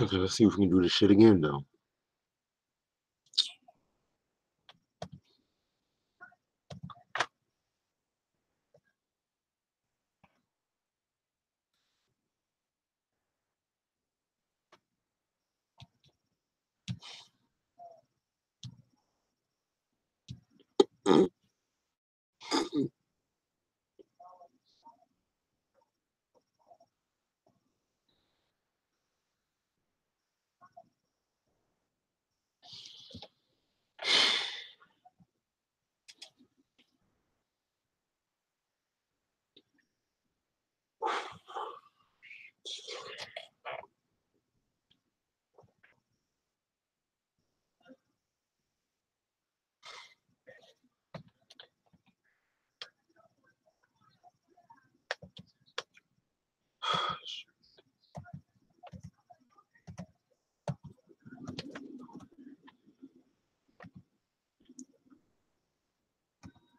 Okay, let's see if we can do this shit again, though.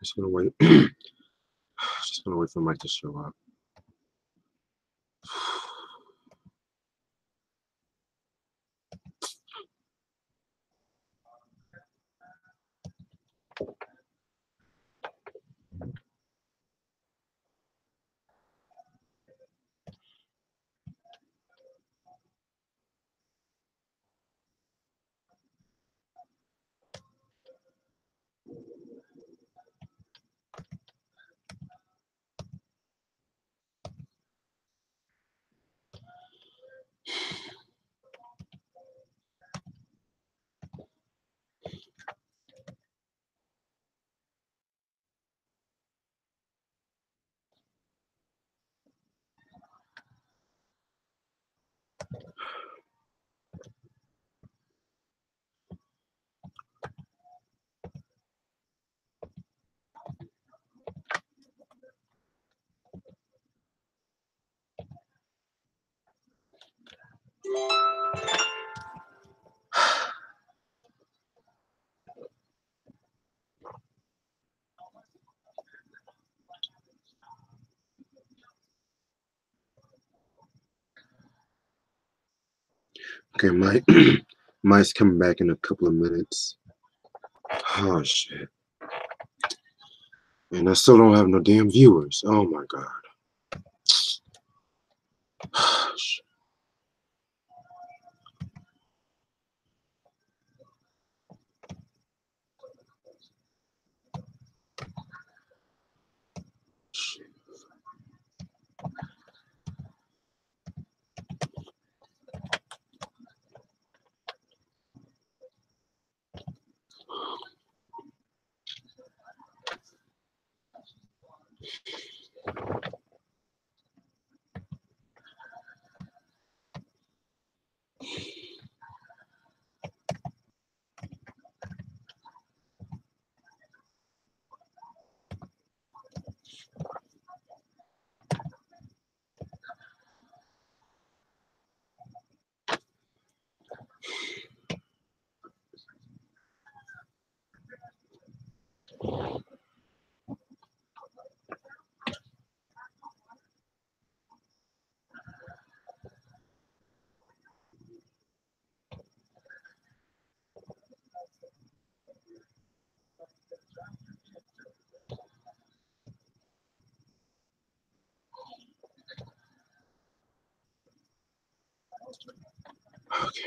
Just gonna wait. Just gonna wait for Mike to show up. Okay, Mike. Mike's coming back in a couple of minutes. Oh shit. And I still don't have no damn viewers. Oh my god. Shit. Okay.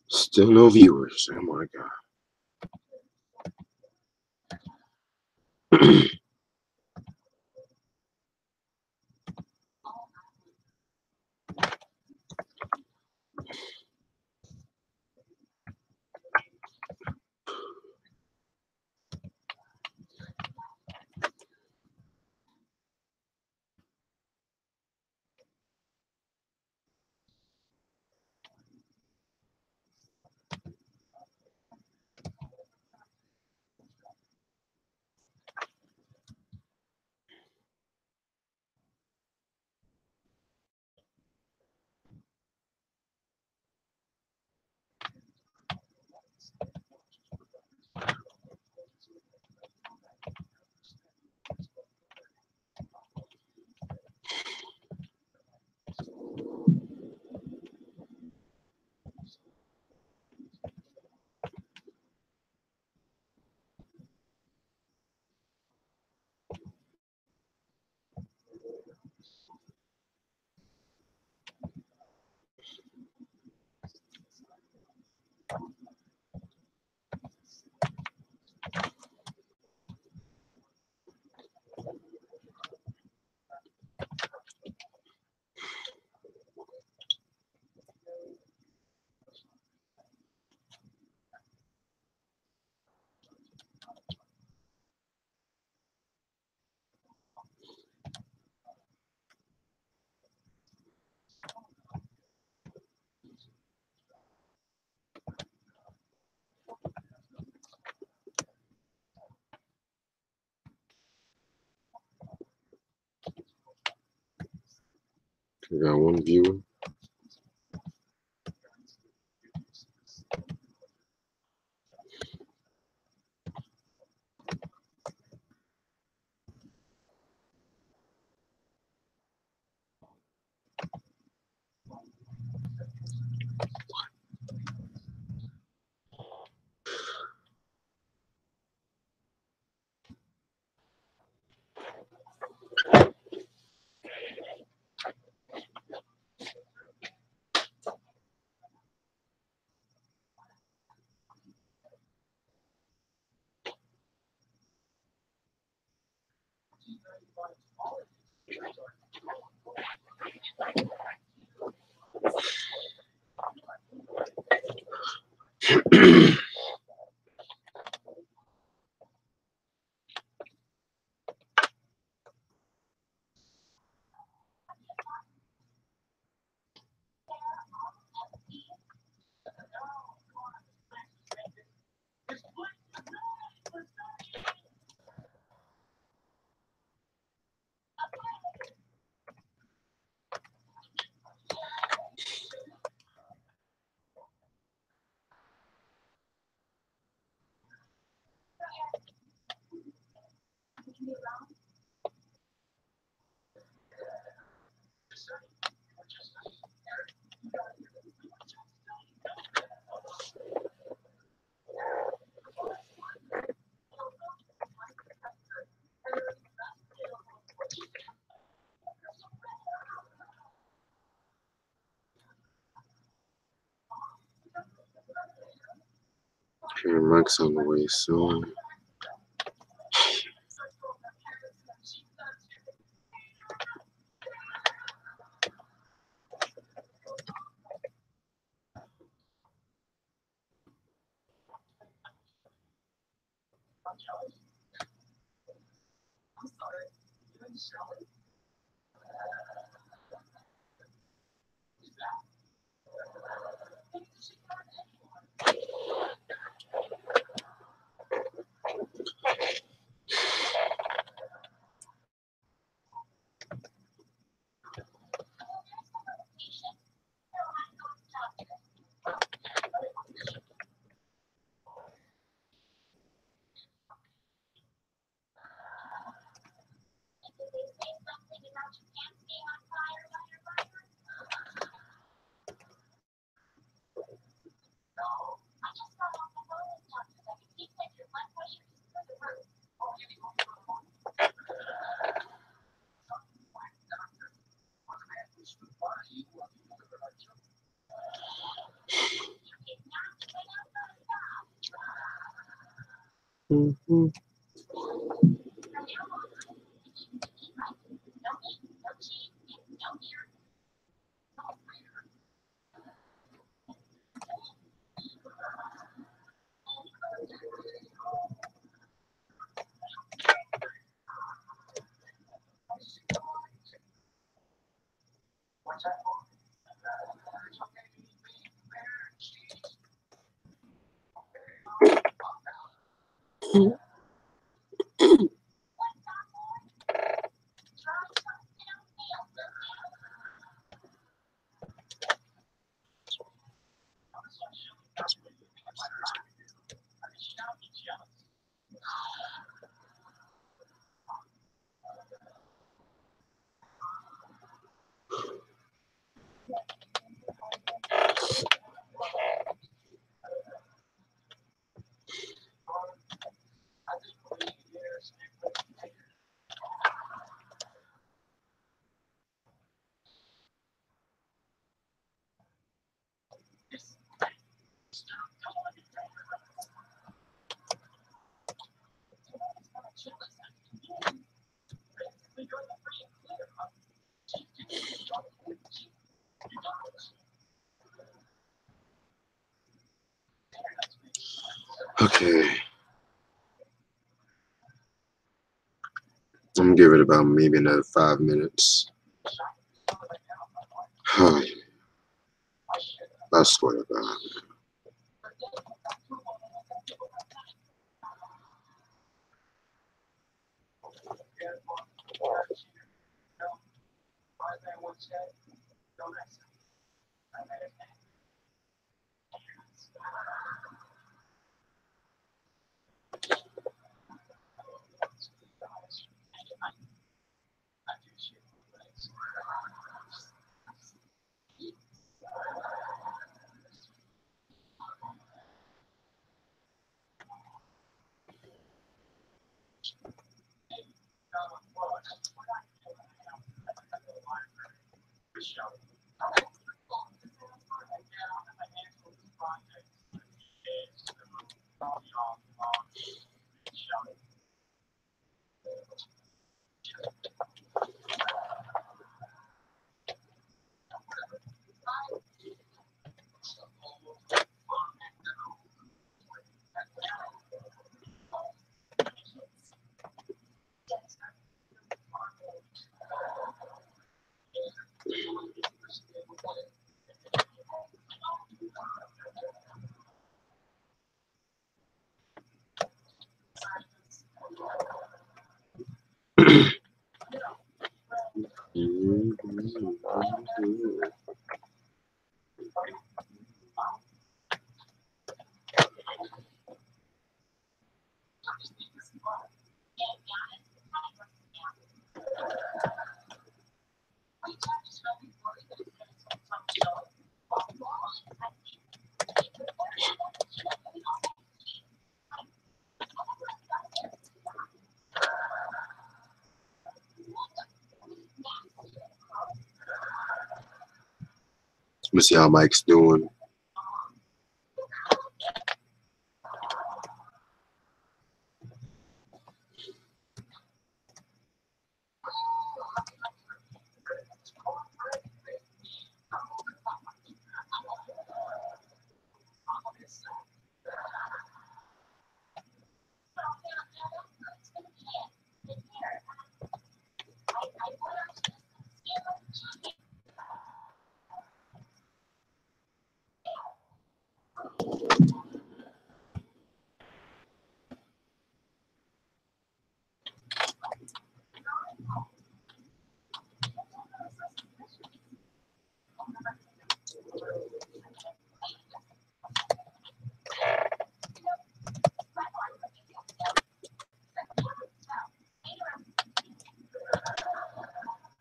Still no viewers. Oh my god. We got one viewer. Okay, Mike's on the way soon. Mm-hmm. Okay. I'm gonna give it about maybe another 5 minutes. I swear to God. Let me see how Mike's doing.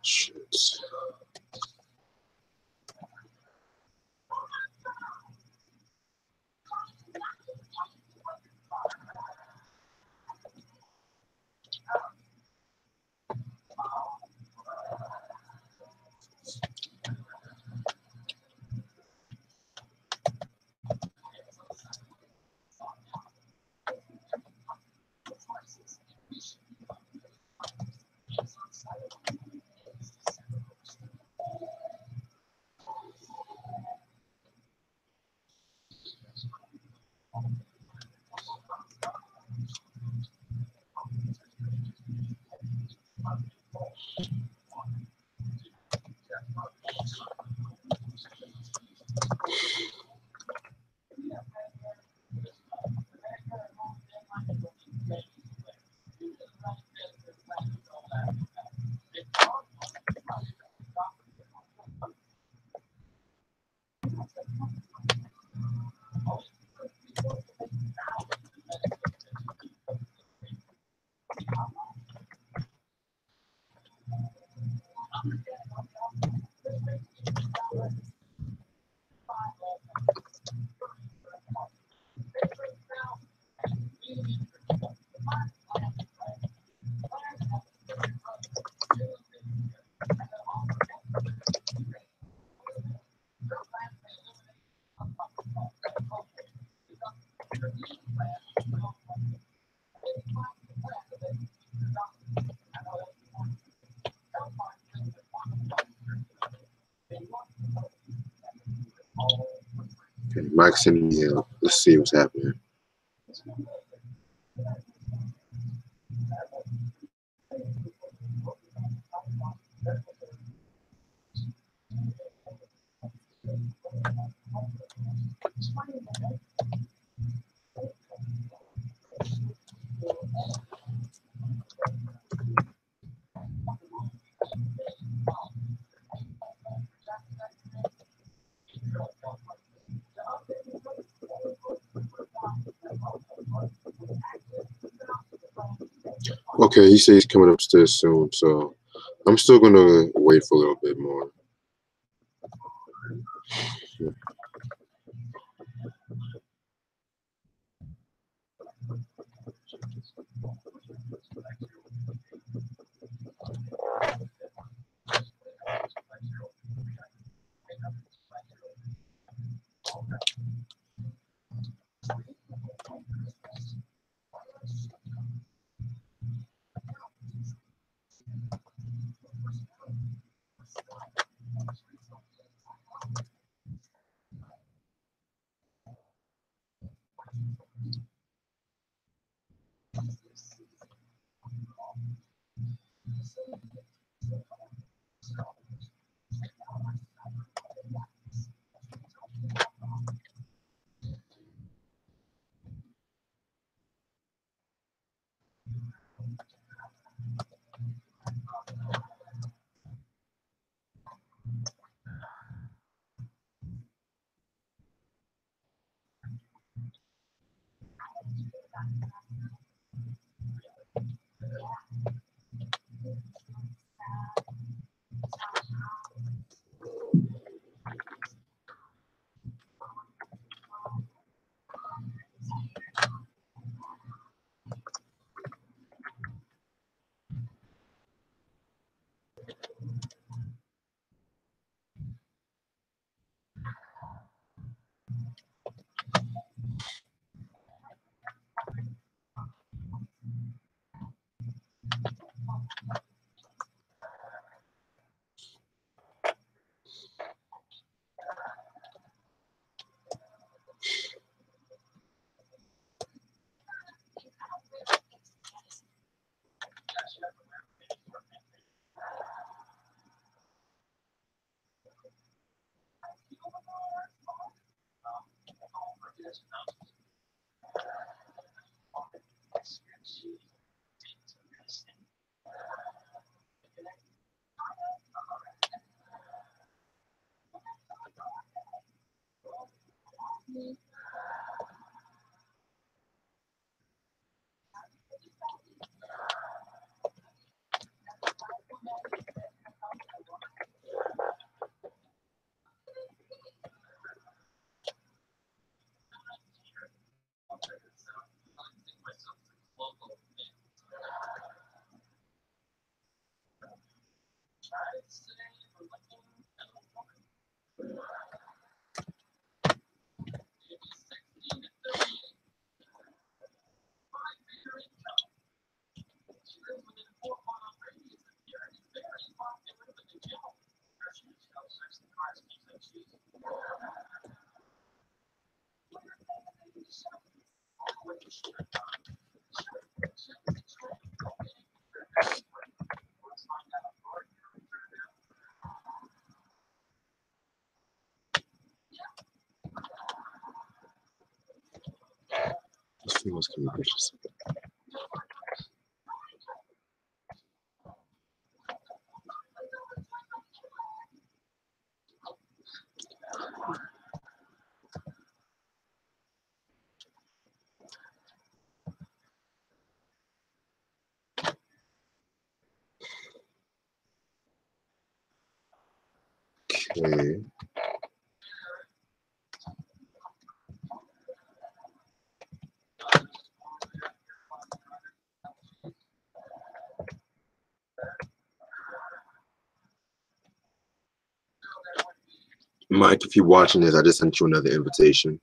Shit. Okay, Mike's in the help. Let's see what's happening. Okay, he said he's coming upstairs soon, so I'm still gonna wait for a little bit more. This female's coming pictures. Okay. Mike, if you're watching this, I just sent you another invitation.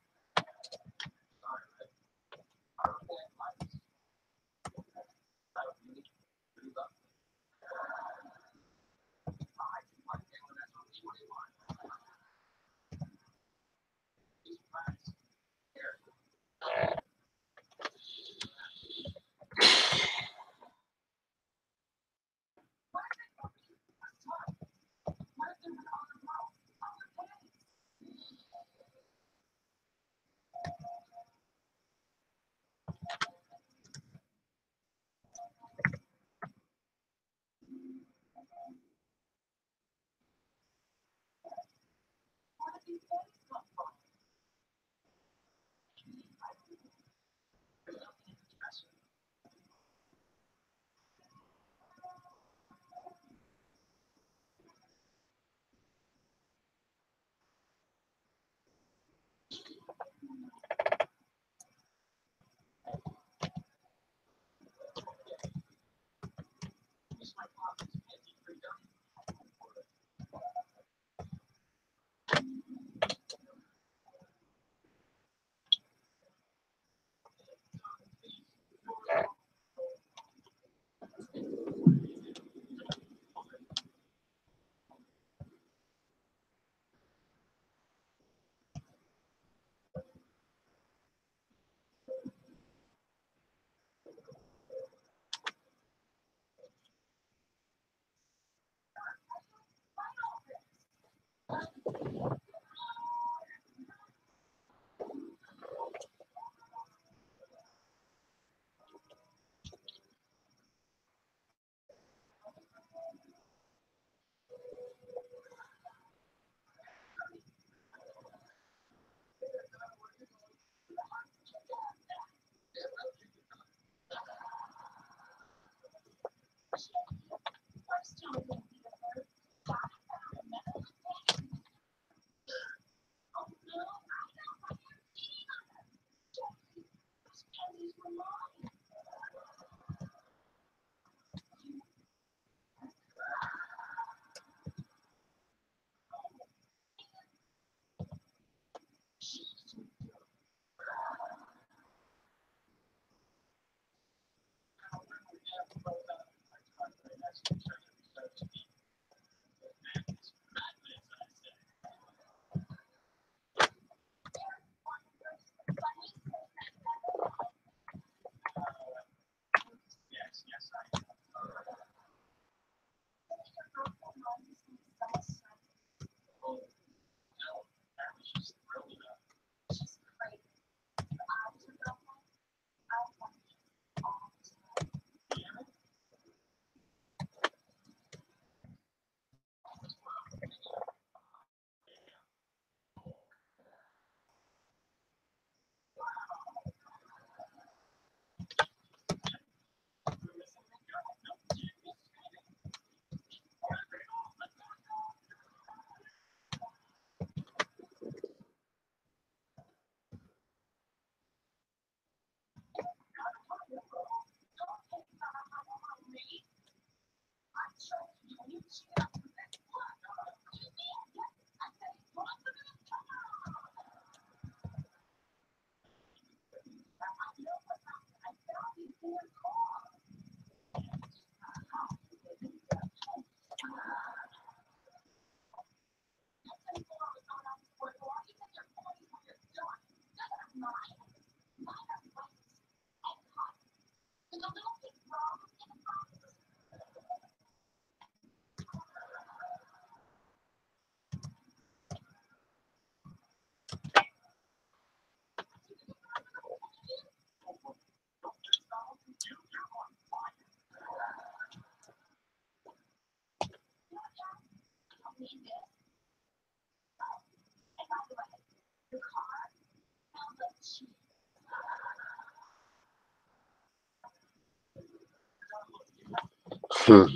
Hmm.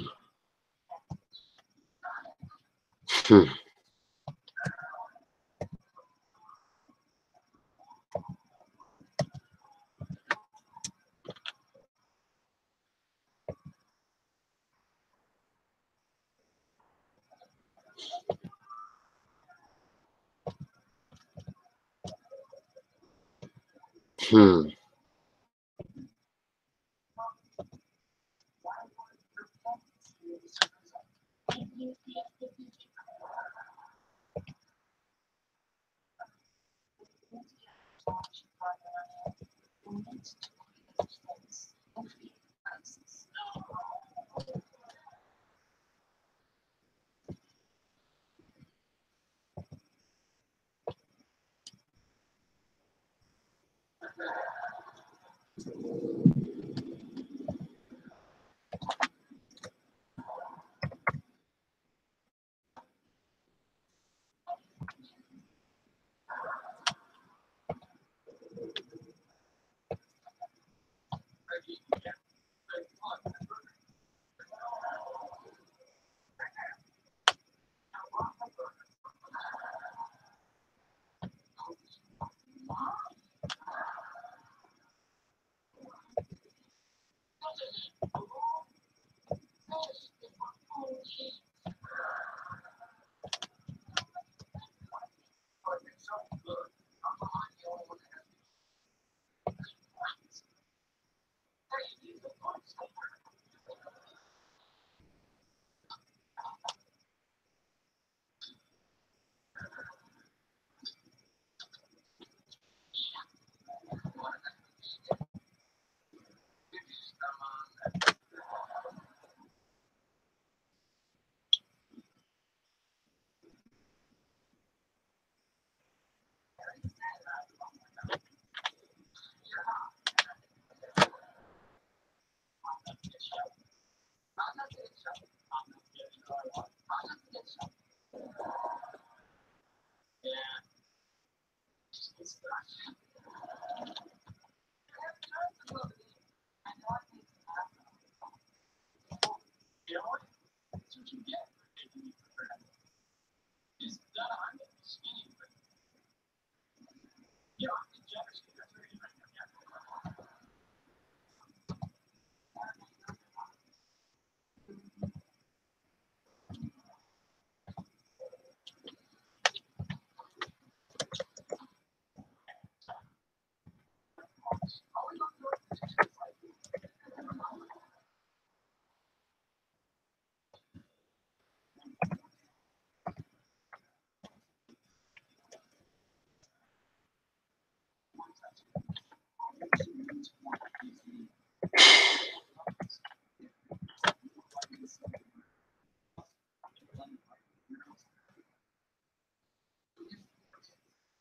Hmm. Hmm.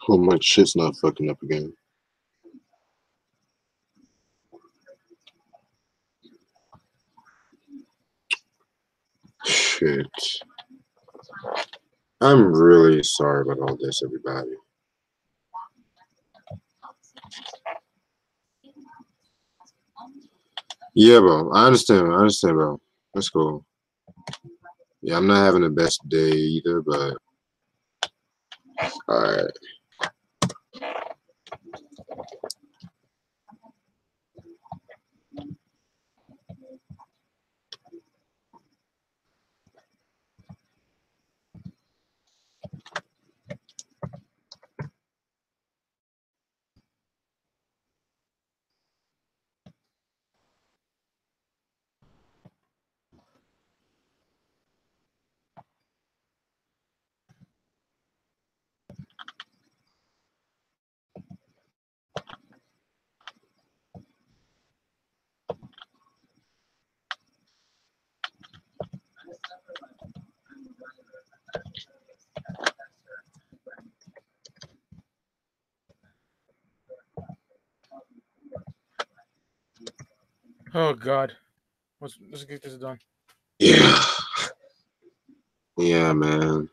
Oh, my shit's not fucking up again. Shit. I'm really sorry about all this, everybody. Yeah, bro. I understand. I understand, bro. That's cool. Yeah, I'm not having the best day either, but all right. Oh God, let's get this done. Yeah. Yeah, man.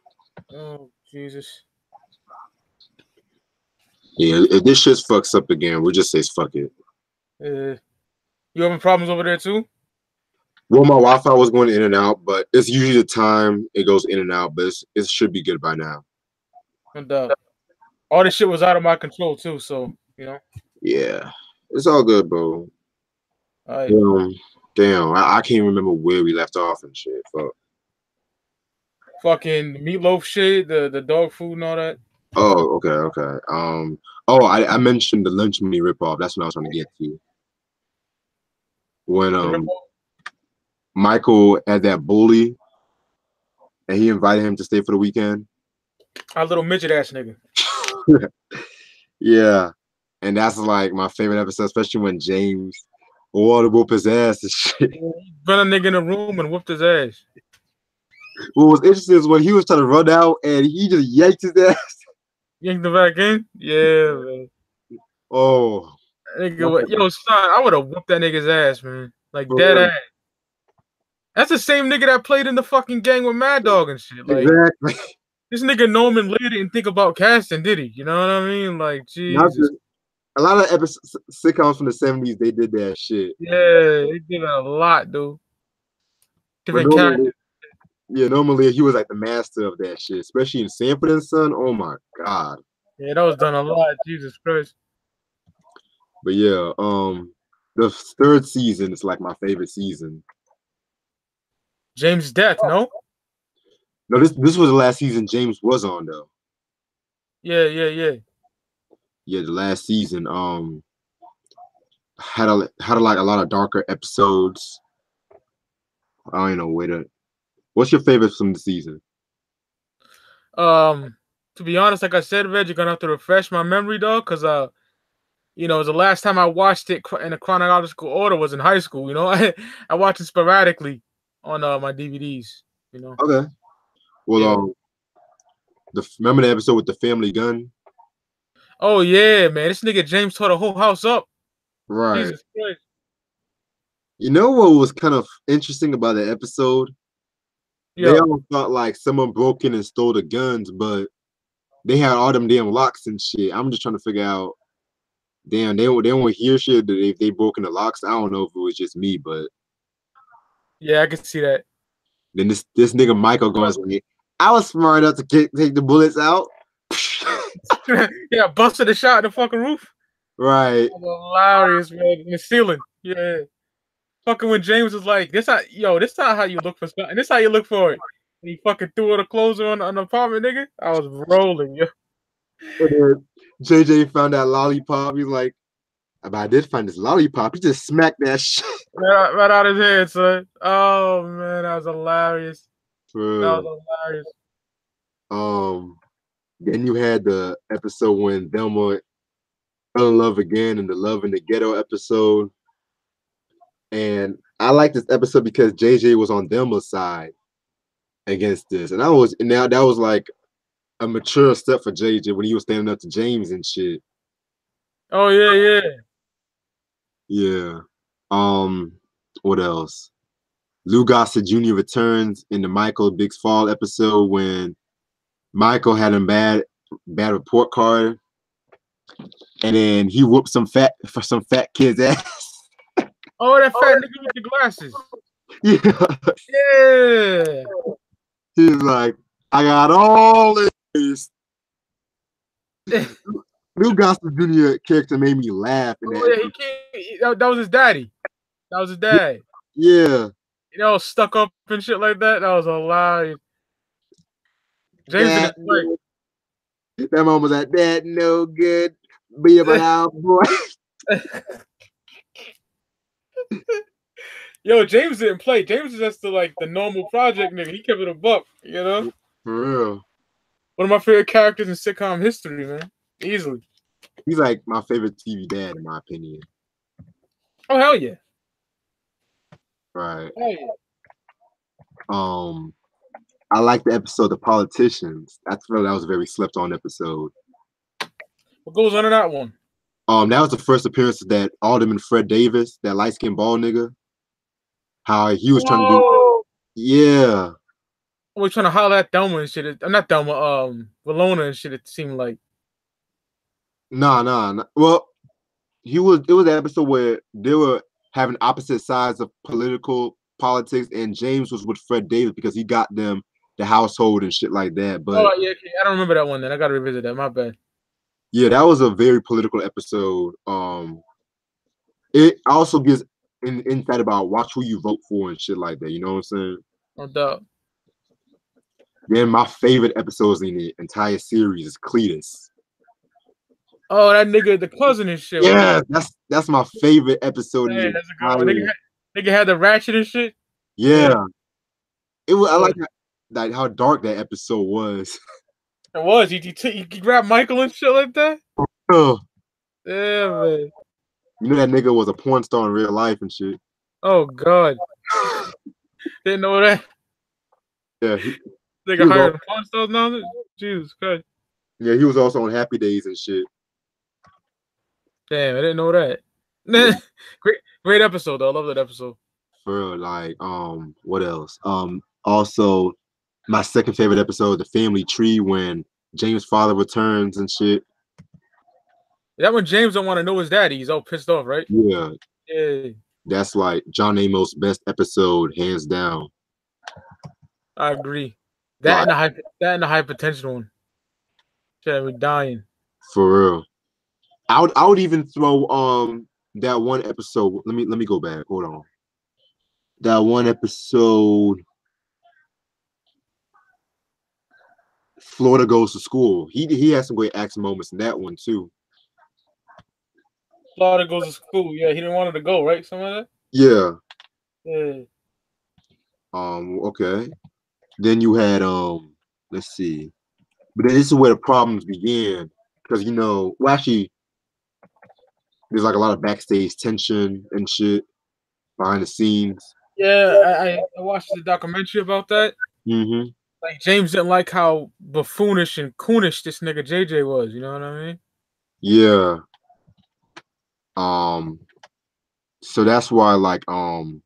Jesus. Yeah, if this shit fucks up again, we'll just say fuck it. You having problems over there too? Well, my Wi-Fi was going in and out, but it's usually the time it goes in and out, but it should be good by now. And all this shit was out of my control too, so you know. Yeah, it's all good, bro. I Damn, I can't remember where we left off and shit. Fuck. fucking meatloaf shit, the dog food and all that. Oh, okay. Oh, I mentioned the lunch money ripoff. That's what I was trying to get to. When The rip-off? Michael had that bully, and he invited him to stay for the weekend. Our little midget ass nigga. Yeah, and that's like my favorite episode, especially when James wanted to whoop his ass and shit. Run a nigga in the room and whooped his ass. What was interesting is when he was trying to run out and he just yanked his ass. Yanked the back in? Yeah, man. Oh, Nigga, yo, son, I would have whooped that nigga's ass, man. Like, dead real. ass. That's the same nigga that played in the fucking Gang with Mad Dog and shit. Like, Exactly. this nigga Norman Lear didn't think about casting, did he? You know what I mean? Like, Not Jesus. just, a lot of sitcoms from the 70s, they did that shit. Yeah, he did a lot, dude. But Different characters. normally he was like the master of that shit, especially in Sanford and Son. Oh my god. Yeah, that was done a lot. Jesus Christ. But yeah, the third season is like my favorite season. James' death, no? No, this was the last season James was on though. Yeah. Yeah, the last season had like a lot of darker episodes. I don't know where to. What's your favorite from the season? To be honest, like I said, Reg, you're gonna have to refresh my memory, dog, because you know, the last time I watched it in a chronological order was in high school. You know, I watched it sporadically on my DVDs. You know. Okay. Well, remember the episode with the family gun? Oh yeah, man, this nigga James tore the whole house up. Right. Jesus Christ. You know what was kind of interesting about that episode? Yeah. They all thought like someone broke in and stole the guns, but they had all them damn locks and shit. I'm just trying to figure out. Damn, they don't hear shit if they broke in the locks. I don't know if it was just me, but Yeah, I can see that. then this nigga Michael goes like, I was smart enough to take the bullets out. Yeah, busted a shot in the fucking roof. Right. That was hilarious, man. In the ceiling. Yeah. Fucking when James was like, this not how you look for something. This how you look for it. And he fucking threw all the clothes on the apartment, nigga. I was rolling, yo. And then JJ found that lollipop. He's like, but I did find this lollipop. He just smacked that shit. Right out his head, son. Oh man, that was hilarious. That was hilarious. Then you had the episode when Velma fell in love again, and the Love in the Ghetto episode. And I like this episode because JJ was on Velma's side against this, and that was like a mature step for JJ when he was standing up to James and shit. Oh yeah. Yeah. What else? Lou Gossett Jr. returns in the Michael Biggs Fall episode when Michael had a bad report card, and then he whooped some fat kid's ass. Oh, that fat nigga with the glasses. Yeah. He's like, I got all this. Lou Gossett Jr. character made me laugh. That was his daddy. That was his dad. Yeah. You know, stuck up and shit like that. That was hilarious. James in his play. That mom was like, that no good. Be about our boy. Yo, James didn't play. James is just the normal project nigga. He kept it a buck, you know? For real. One of my favorite characters in sitcom history, man. Easily. He's like my favorite TV dad, in my opinion. Oh, hell yeah. Right. Hell yeah. I like the episode The Politicians. That was a very slept on episode. What goes on in that one? That was the first appearance of that Alderman Fred Davis, that light-skinned bald nigga. How he was trying to do. Yeah. always trying to holler at Thelma and shit. I'm not Thelma, Valona and shit. It seemed like. Nah. Well, it was the episode where they were having opposite sides of politics, and James was with Fred Davis because he got them the household and shit like that. But Oh yeah, okay. I don't remember that one. Then I gotta revisit that. My bad. yeah, that was a very political episode. It also gives an insight about watch who you vote for and shit like that. You know what I'm saying? No doubt. Then my favorite episodes in the entire series is Cletus. Oh, that nigga, the cousin and shit. Yeah, that's my favorite episode in Hey, the that's a good one. entire. Nigga had the ratchet and shit. Yeah, it was. I Yeah. like how dark that episode was. It was. He grabbed Michael and shit like that. Oh, Yeah, man. you know that nigga was a porn star in real life and shit. Oh God. Didn't know that. Yeah, Nigga hired porn stars now. Jesus Christ. yeah, he was also on Happy Days and shit. Damn, I didn't know that. Yeah. Great episode though. I love that episode. For real, like, what else? Also, my second favorite episode, the family tree, when James' father returns and shit. That when James don't want to know his daddy, he's all pissed off, right? Yeah, Yeah, that's like John Amos' best episode, hands down. I agree. That and the hypertension one. Shit, had me dying. For real. I would even throw that one episode. Let me go back. Hold on. That one episode, Florida Goes to School. He has some great action moments in that one too. Florida Goes to School. Yeah, he didn't want her to go, right? Something like that. Yeah. Yeah. Okay. Then you had let's see. But then this is where the problems began. Because well actually there's like a lot of backstage tension and shit behind the scenes. Yeah, I watched the documentary about that. Mm-hmm. Like James didn't like how buffoonish and coonish this nigga JJ was. You know what I mean? Yeah. So that's why oh,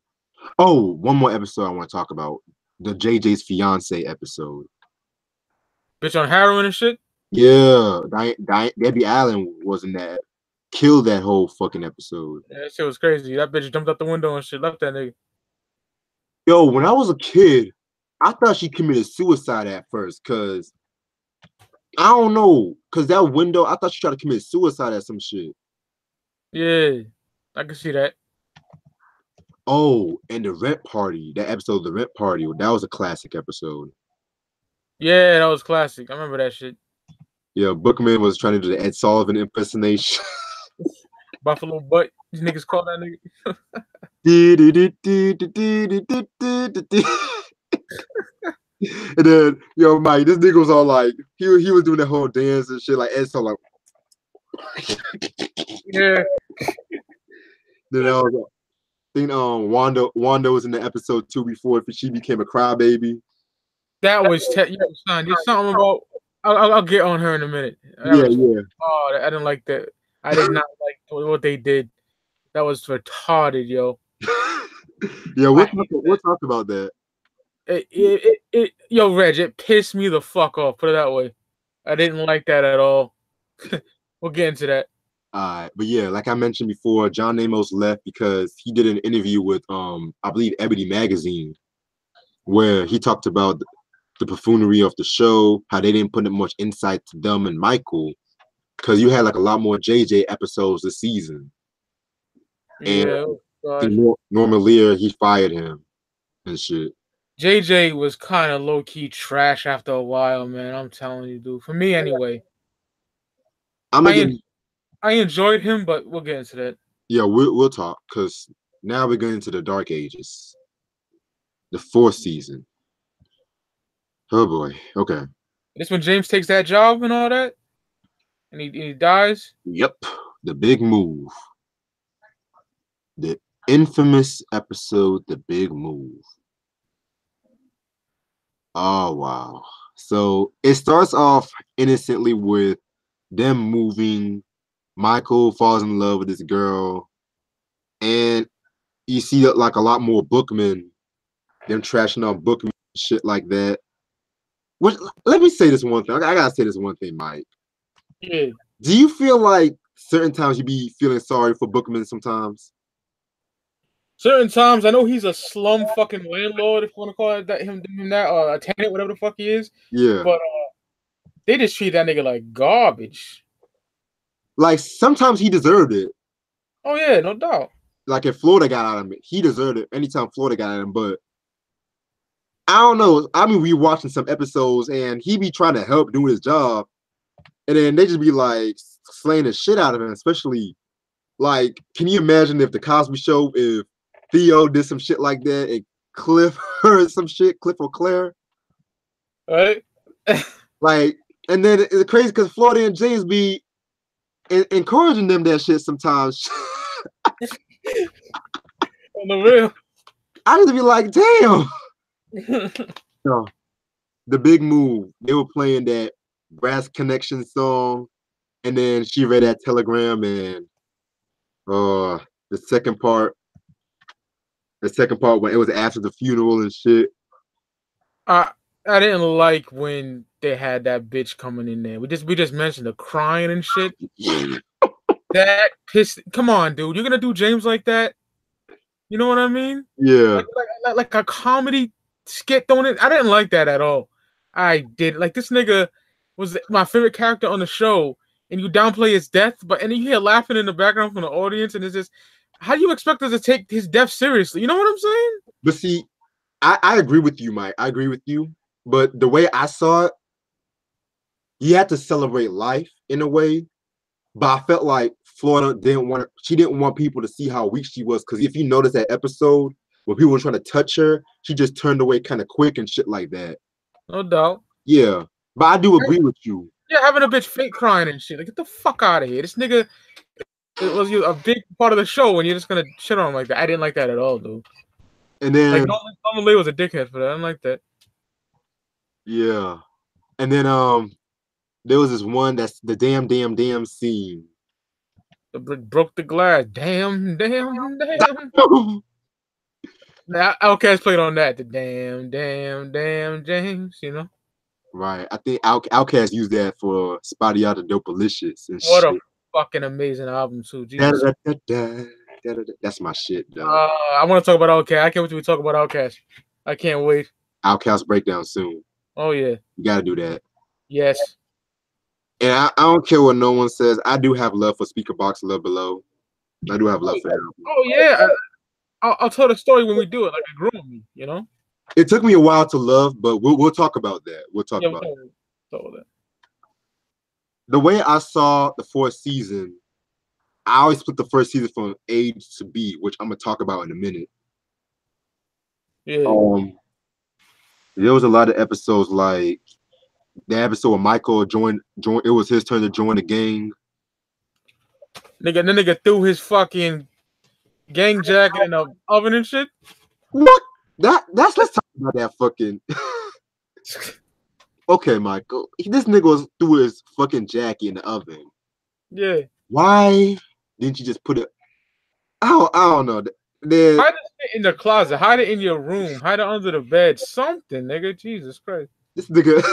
one more episode I want to talk about. The JJ's fiance episode. Bitch on heroin and shit. Yeah. Debbie Allen was in that. Killed that whole fucking episode. Yeah, that shit was crazy. That bitch jumped out the window and shit, left that nigga. Yo, when I was a kid, I thought she committed suicide at first, cause I don't know, cause that window, I thought she tried to commit suicide at some shit. Yeah, I can see that. Oh, and the rent party, that episode of the rent party, that was a classic episode. Yeah, that was classic. I remember that shit. Yeah, Bookman was trying to do the Ed Sullivan impersonation. Buffalo butt. These niggas call that nigga. And then, yo, Mike, this nigga was all like, he was doing that whole dance and shit, like Ed Sullivan. Yeah. Then I think Wanda was in the episode too before she became a crybaby. That was son. There's something about. I'll get on her in a minute. Yeah. Oh, I didn't like that. I did not like what they did. That was retarded, yo. Yeah, we'll talk about that. Yo, Reg, it pissed me the fuck off. Put it that way. I didn't like that at all. We'll get into that. But yeah, like I mentioned before, John Amos left because he did an interview with I believe Ebony Magazine, where he talked about the buffoonery of the show, how they didn't put much insight to them and Michael, because you had like a lot more JJ episodes this season. Yeah, and Norman Lear, he fired him and shit. JJ was kind of low key trash after a while, man. I'm telling you, dude. For me, anyway. I enjoyed him, but we'll get into that. Yeah, we'll talk, because now we're going into the Dark Ages, the 4th season. Oh boy. Okay. This when James takes that job and all that, and he dies. Yep, the big move. The infamous episode, The Big Move. Oh wow. So it starts off innocently with them moving. Michael falls in love with this girl, and you see like a lot more Bookmen, them trashing on Bookmen, shit like that. let me say this one thing. I gotta say this one thing, Mike. Yeah. Do you feel like certain times you be feeling sorry for Bookman sometimes? Certain times, I know he's a slum fucking landlord, if you want to call it that, him that, or a tenant, whatever the fuck he is. Yeah. But they just treat that nigga like garbage. Like sometimes he deserved it. Oh yeah, no doubt. Like if Florida got out of him, he deserved it anytime Florida got at him. But I don't know. I mean, we watching some episodes and he be trying to help doing his job. And then they just be like slaying the shit out of him, especially like, can you imagine if the Cosby Show, if Theo did some shit like that and Cliff heard some shit, Cliff or Claire? Right? Like, and then it's crazy because Florida and James be encouraging them that shit sometimes. On the real. I just be like, damn. No, the big move. They were playing that Brass Connection song, and then she read that telegram, and the second part when it was after the funeral and shit. I didn't like when they had that bitch coming in there. We just mentioned the crying and shit. That pissed. Come on, dude. You're gonna do James like that? You know what I mean? Yeah. Like a comedy skit, don't it? I didn't like that at all. I did. Like this nigga was my favorite character on the show, and you downplay his death, and then you hear laughing in the background from the audience, and it's just, how do you expect us to take his death seriously? You know what I'm saying? But see, I agree with you, Mike. I agree with you. But the way I saw it, you had to celebrate life in a way. But I felt like Florida she didn't want people to see how weak she was. Because if you notice that episode when people were trying to touch her, she just turned away kind of quick and shit like that. No doubt. Yeah. But I do agree with you. Yeah, having a bitch fake crying and shit. Like, get the fuck out of here. This nigga, it was a big part of the show, and you're just gonna shit on him like that. I didn't like that at all, dude. And then like Norman Lee was a dickhead for that. I didn't like that. Yeah. And then there was this one that's the damn scene. Broke the glass. Damn. Now, Outkast played on that. The damn James, you know? Right. I think Outkast used that for Spotty Out the Dopalicious and What shit. a fucking amazing album, too. Jesus. That's my shit, though. I want to talk about Outkast. I can't wait till we talk about Outkast. I can't wait. Outkast breakdown soon. Oh, yeah. You gotta do that. Yes. And I don't care what no one says. I do have love for Speaker Box Love Below. I do have love for that. Oh, yeah. I'll tell the story when we do it, like it grew on me, you know? It took me a while to love, but we'll talk about that. We'll talk about that. The way I saw the fourth season, I always split the first season from A to B, which I'm gonna talk about in a minute. Yeah. There was a lot of episodes like the episode where Michael joined. It was his turn to join the gang. Nigga threw his fucking gang jacket in the oven and shit. What? Let's talk about that fucking. Okay, Michael. This nigga threw his fucking jacket in the oven. Yeah. Why didn't you just put it? I don't know. Hide it in the closet. Hide it in your room. Hide it under the bed. Something, nigga. Jesus Christ. This nigga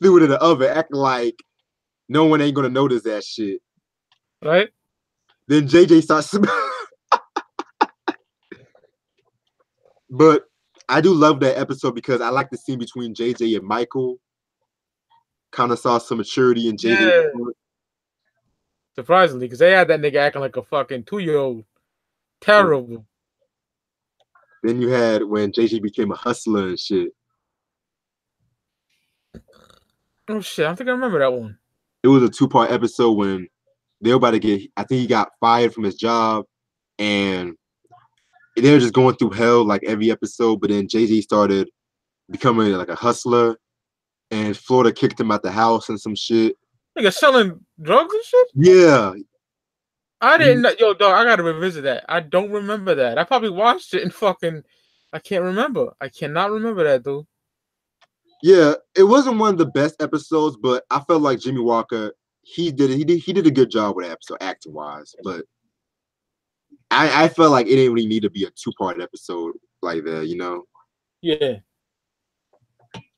threw it in the oven, acting like no one ain't gonna notice that shit. Right? Then JJ starts. But I do love that episode because I like the scene between JJ and Michael. Kind of saw some maturity in JJ. Yeah. Surprisingly, because they had that nigga acting like a fucking 2-year-old. Terrible. Then you had when JJ became a hustler and shit. Oh shit, I think I remember that one. It was a 2-part episode when they were about to get, I think he got fired from his job, and they were just going through hell like every episode, but then JJ started becoming like a hustler, and Florida kicked him out the house and some shit. Nigga selling drugs and shit? Yeah. I didn't know. Yo, dog, I gotta revisit that. I don't remember that. I probably watched it and fucking, I can't remember. I cannot remember that, dude. Yeah, it wasn't one of the best episodes, but I felt like Jimmy Walker, he did a good job with that episode, acting wise. But I felt like it didn't really need to be a 2-part episode like that, you know? Yeah.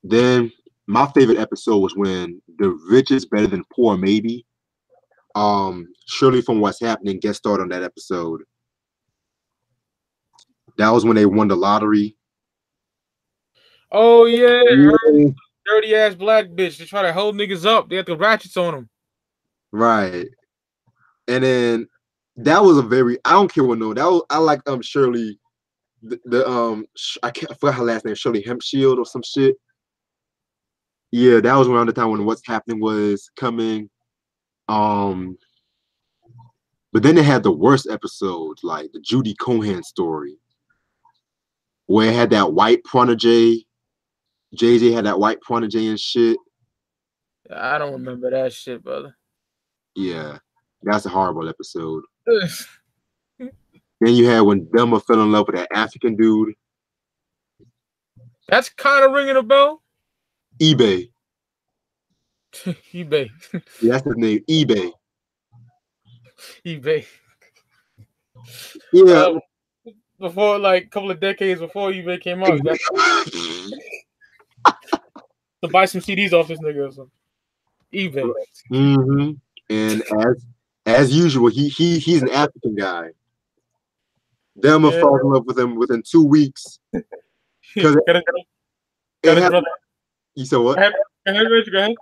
Then my favorite episode was when the rich is better than poor, maybe. Shirley from What's Happening guest starred on that episode. That was when they won the lottery. Oh yeah, Yeah. dirty ass black bitch. They try to hold niggas up. They had the ratchets on them. Right. And then that was a very I don't care what no that was I like Shirley I forgot her last name, Shirley Hempshield or some shit. Yeah, that was around the time when What's Happening was coming. Um but then they had the worst episodes, like the Judy Cohan story, where it had that white protege. JJ had that white protege and shit. I don't remember that shit, brother. Yeah, that's a horrible episode. Then you had when Delma fell in love with that African dude. That's kind of ringing a bell. eBay. eBay. Yeah, that's his name. eBay. eBay. Yeah. Before, like, a couple of decades before eBay came out, you got to buy some CDs off this nigga or something. eBay. Mm-hmm. And as usual, he's an African guy. Delma falls in love with him within 2 weeks. Because got his brother. You said what? Go ahead.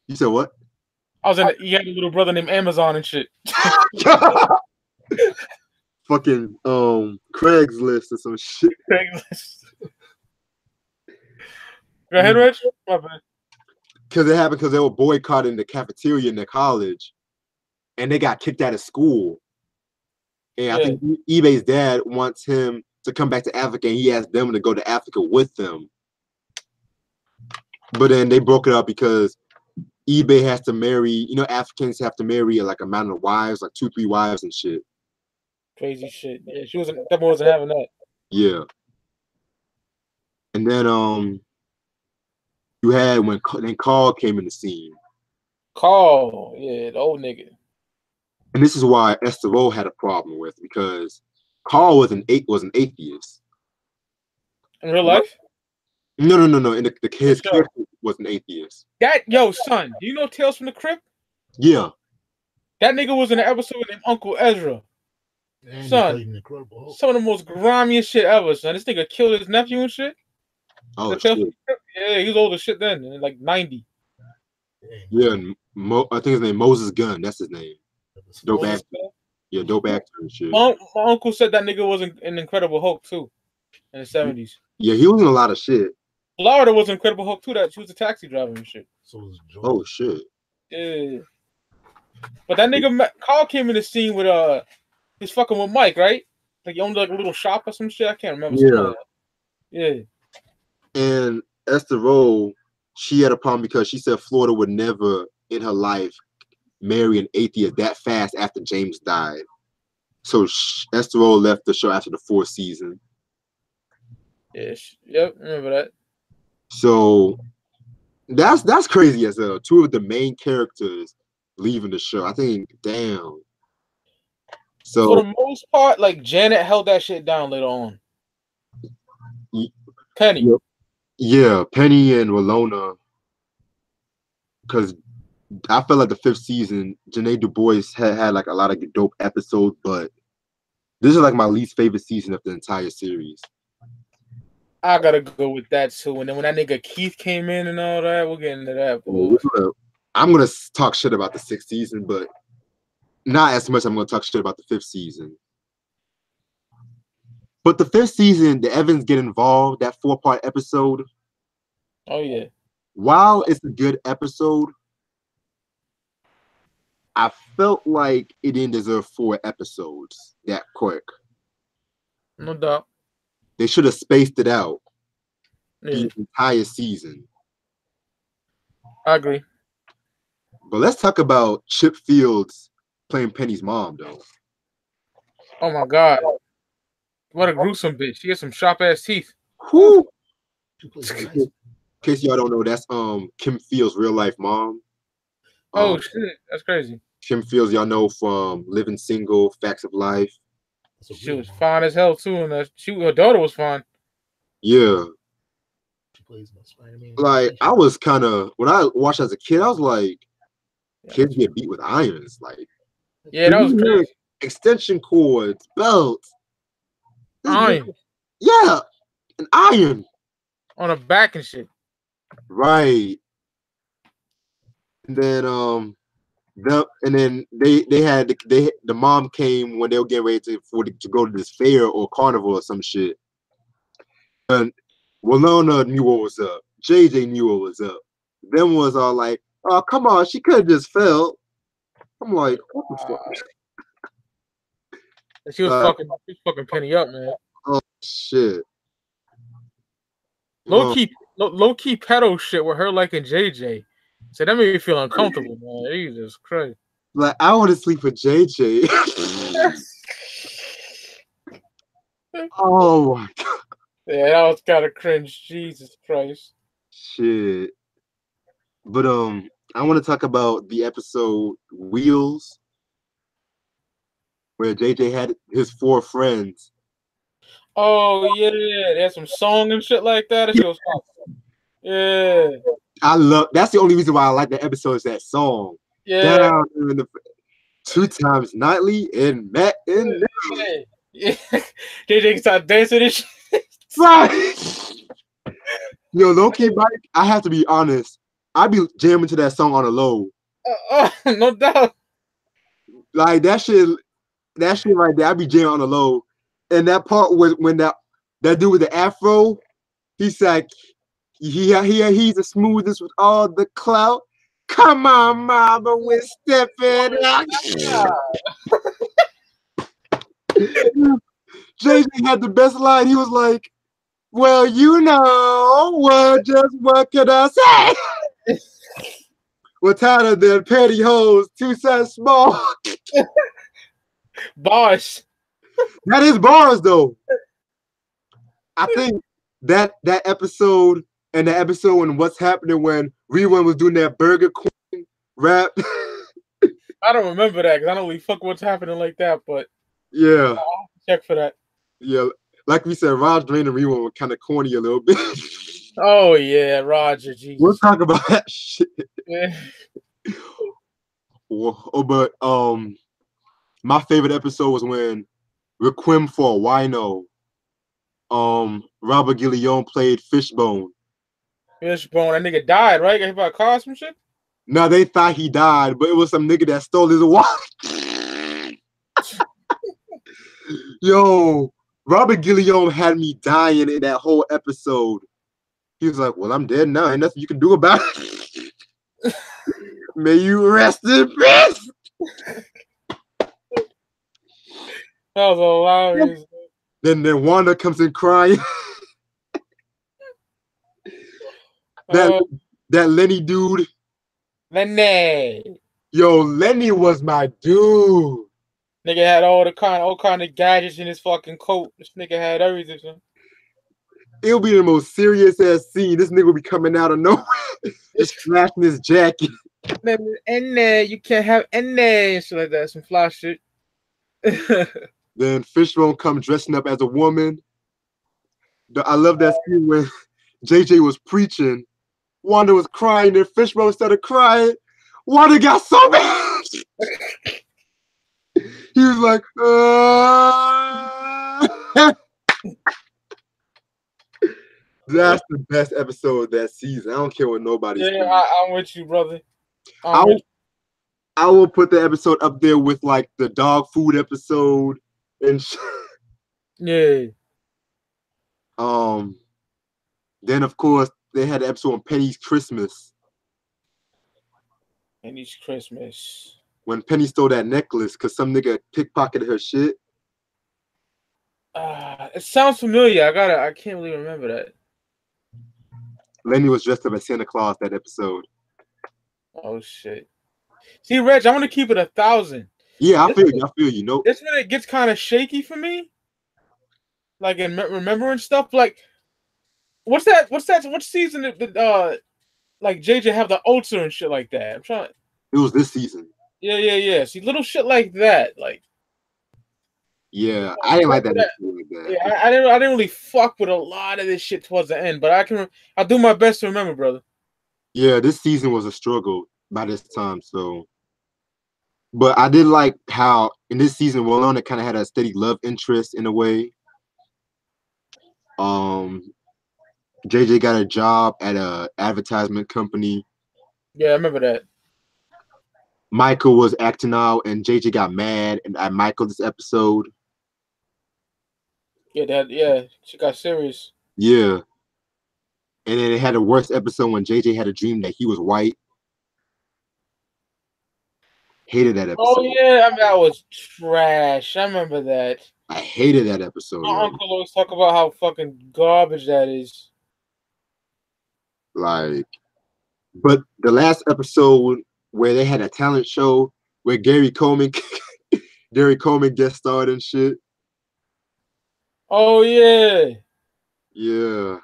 You said what? He had a little brother named Amazon and shit. Fucking Craigslist or some shit. Craigslist. Go ahead, Rich. My bad. Because it happened because they were boycotting the cafeteria in their college, and they got kicked out of school. And I think eBay's dad wants him to come back to Africa, and he asked them to go to Africa with them. But then they broke it up because eBay has to marry, Africans have to marry like a amount of wives, like 2-3 wives and shit. Crazy shit. Yeah, that wasn't having that. Yeah. And then you had when Carl came in the scene. Carl, yeah, the old nigga. And this is why Estero had a problem with, because Carl was an atheist. In real life? No. In his character was an atheist. Son, do you know Tales from the Crypt? Yeah. That nigga was in an episode named Uncle Ezra. And son, some of the most grimiest shit ever, son. This nigga killed his nephew and shit. Oh, shit. Yeah, he was old as shit then, like 90. Yeah, and I think his name Moses Gunn. That's his name. Dope actor. Yeah, dope actor and shit. My uncle said that nigga was an Incredible Hulk too, in the 70s. Yeah, he was in a lot of shit. Florida was Incredible Hulk too. That she was a taxi driver and shit. Oh shit. Yeah. But that nigga Carl came in the scene with he's fucking with Mike, right? Like he owned like a little shop or some shit. I can't remember. Yeah. And Estero, she had a problem because she said Florida would never in her life marry an atheist that fast after James died. So Estero left the show after the 4th season. Yes. Yep. Remember that. So that's crazy as hell. 2 of the main characters leaving the show. I think, damn. So for the most part, like Janet held that shit down later on. Penny. Yeah, Penny and Walona. Because I felt like the 5th season, Janae Du Bois had like a lot of dope episodes, but this is like my least favorite season of the entire series. I gotta go with that too. And then when that nigga Keith came in and all that, we'll get into that. I'm gonna talk shit about the 6th season, but not as much. I'm gonna talk shit about the 5th season. But the 5th season, the Evans get involved, that 4-part episode. Oh yeah. While it's a good episode, I felt like it didn't deserve 4 episodes that quick. No doubt. They should have spaced it out the entire season. I agree. But let's talk about Chip Fields playing Penny's mom, though. Oh my God. What a gruesome bitch. She has some sharp ass teeth. Whoo! In case y'all don't know, that's Kim Fields' real life mom. Oh shit, that's crazy. Kim Fields, y'all know from Living Single, Facts of Life. She was fine as hell too, and her daughter was fine. Yeah. plays in Spider-Man. Like I was kind of when I watched as a kid, I was like, Yeah, kids get beat with irons, like yeah, that was crazy. extension cords, belts. Iron Yeah, an iron. on a back and shit. Right. And then the mom came when they were getting ready to go to this fair or carnival or some shit. And Winona knew what was up. JJ knew what was up. Them was all like, "Oh, come on, she could have just fell." I'm like, "What the fuck?" She was fucking Penny up, man. Oh shit. Low key pedo shit with her liking JJ. So that made me feel uncomfortable, man. Jesus Christ. Like I want to sleep with JJ. Oh my god. Yeah, that was kind of cringe. Jesus Christ. Shit. But I want to talk about the episode Wheels, where JJ had his 4 friends. Oh yeah, they had some song and shit like that. That shit was awesome. Yeah. That's the only reason why I like the episode is that song. Yeah. Down in the 2 times nightly and met in Yeah. JJ started dancing and shit. right. Yo, low key, Mike, I have to be honest. I be jamming to that song on the low. No doubt. Like that shit right there, I be jamming on the low. And that part was when that dude with the afro, he's like, he's the smoothest with all the clout. Come on, mama, we're stepping up. JJ had the best line. He was like, "Well, you know, what can I say? We're tighter than pantyhose, 2 size small." Bars. That is bars, though. I think that episode and the episode when What's Happening when Rewind was doing that Burger Queen rap. I don't remember that because I don't really fuck what's happening like that, but Yeah. I'll check for that. Yeah. Like we said, Raj Drain and Rewind were kind of corny a little bit. Oh yeah, Roger, Jesus. We'll talk about that shit. Yeah. But my favorite episode was when Requiem for a Wino. Robert Guillaume played Fishbone. Fishbone, that nigga died, right? Got hit by a car or some shit? No, they thought he died, but it was some nigga that stole his watch. Yo, Robert Guillaume had me dying in that whole episode. He was like, "Well, I'm dead now. Ain't nothing you can do about it. May you rest in peace." That was hilarious. Then Wanda comes in crying. that Lenny dude. Lenny. Yo, Lenny was my dude. Nigga had all kind of gadgets in his fucking coat. This nigga had everything. Son. It'll be the most serious ass scene. This nigga will be coming out of nowhere, just flashing his jacket. And you can't have any and shit like that. Some fly shit. Then Fishbone come dressing up as a woman. I love that scene when JJ was preaching. Wanda was crying, and Fishbone started crying. Wanda got so mad. He was like, That's the best episode of that season. I don't care what nobody says. Yeah, I'm with you, brother. I will put the episode up there with like the dog food episode and yeah. Then of course they had the episode on Penny's Christmas. Penny's Christmas. When Penny stole that necklace because some nigga pickpocketed her shit. It sounds familiar. I can't really remember that. Lenny was dressed up as Santa Claus that episode. Oh shit. See, Reg, I'm gonna keep it 1,000. Yeah, I feel you. Nope. It's when it gets kind of shaky for me. Like in remembering stuff. Like, what's that? What season did like JJ have the ulcer and shit like that? I'm trying. It was this season. Yeah. See, little shit like that. Like, Yeah, I didn't like that episode like that. Yeah, I didn't really fuck with a lot of this shit towards the end, but I'll do my best to remember, brother. Yeah, this season was a struggle by this time. So, but I did like how in this season, Walona kind of had a steady love interest in a way. Um, JJ got a job at a advertisement company. Yeah, I remember that. Michael was acting out, and JJ got mad at Michael this episode. Yeah, she got serious. Yeah, and then it had a worst episode when JJ had a dream that he was white. Hated that Oh episode. yeah, I mean that was trash. I remember that. I hated that episode, My yo. uncle always talk about how fucking garbage that is. Like, but the last episode where they had a talent show where Gary Coleman guest starred and shit. Oh yeah, Yeah.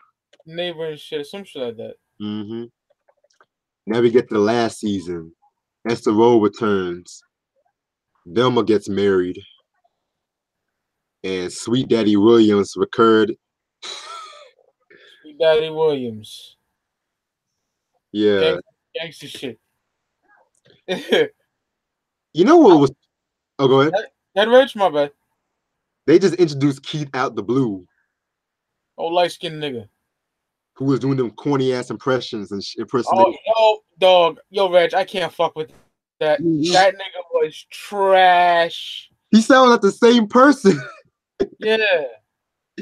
neighbor and shit, some shit like that. Mm-hmm. Now we get to the last season. As the role returns, Velma gets married, and Sweet Daddy Williams recurred. Sweet Daddy Williams. Yeah. Gangster shit. You know what was? Oh, go ahead. That rich, my bad. They just introduced Keith out the blue, Oh, light skinned nigga. who was doing them corny ass impressions and impersonations. Oh, dog. Yo, Reg, I can't fuck with that. That nigga was trash. He sounded like the same person. Yeah.